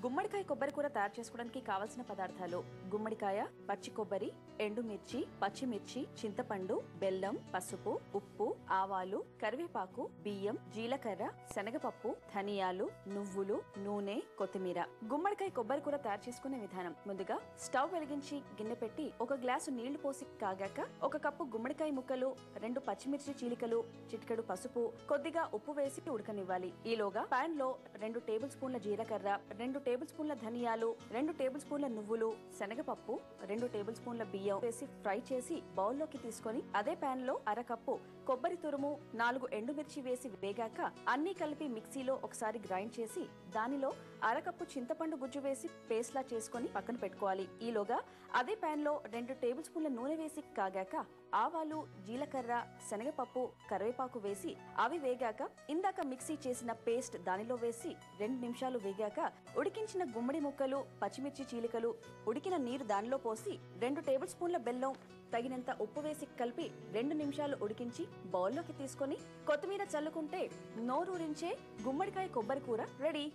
గుమ్మడికాయ కొబ్బరి కూర తయారు చేసుకోవడానికి కావలసిన పదార్థాలు: గుమ్మడికాయ, పచ్చి కొబ్బరి, ఎండుమిర్చి, పచ్చిమిర్చి, చింతపండు, బెల్లం, పసుపు, ఉప్పు, ఆవాలు, కరివేపాకు, బియ్యం, జీలకర్ర, శనగపప్పు, ధనియాలు, నువ్వులు, నూనె, కొత్తిమీర. గుమ్మడికాయ కొబ్బరి కూర తయారు చేసుకునే విధానం: ముందుగా స్టవ్ వెలిగించి గిన్నె పెట్టి 1 గ్లాసు నీళ్లు పోసి కాగాక 1 కప్పు గుమ్మడికాయ ముక్కలు, 2 పచ్చిమిర్చి చీలికలు, చిటికెడు పసుపు, కొద్దిగా ఉప్పు వేసి ఉడకనివ్వాలి. ఈలోగా పాన్ లో 2 టేబుల్ స్పూన్ల జీలకర్ర, 2 టేబుల్ స్పూన్ల ధనియాలు, 2 టేబుల్ స్పూన్ల నువ్వులు, శనగపప్పు, 2 టేబుల్ స్పూన్ల బియ్యం వేసి ఫ్రై చేసి బౌల్లోకి తీసుకొని అదే పాన్ లో 1/2 కప్పు కొబ్బరి తురుము, 4 ఎండుమిర్చి వేసి వేగాక అన్ని కలిపి మిక్సీలో ఒకసారి గ్రైండ్ చేసి దానిలో 1/2 కప్పు చింతపండు గుజ్జు వేసి పేస్ట్ లా చేసుకుని పక్కన పెట్టుకోవాలి. ఈలోగా అదే పాన్ లో 2 టేబుల్ స్పూన్ల నూనె వేసి కాగాక ఆవాలు, జీలకర్ర, శనగపప్పు, కరివేపాకు వేసి అవి వేగాక ఇందాక మిక్సీ చేసిన పేస్ట్ దానిలో వేసి 2 నిమిషాలు వేగాక ఉడికించిన గుమ్మడి ముక్కలు, పచ్చిమిర్చి చీలికలు, ఉడికిన నీరు దానిలో పోసి 2 టేబుల్ స్పూన్ల బెల్లం, తగినంత ఉప్పు వేసి కలిపి 2 నిమిషాలు ఉడికించి బౌల్లోకి తీసుకొని కొత్తిమీర చల్లుకుంటే నోరూరించే గుమ్మడికాయ కొబ్బరి కూర రెడీ.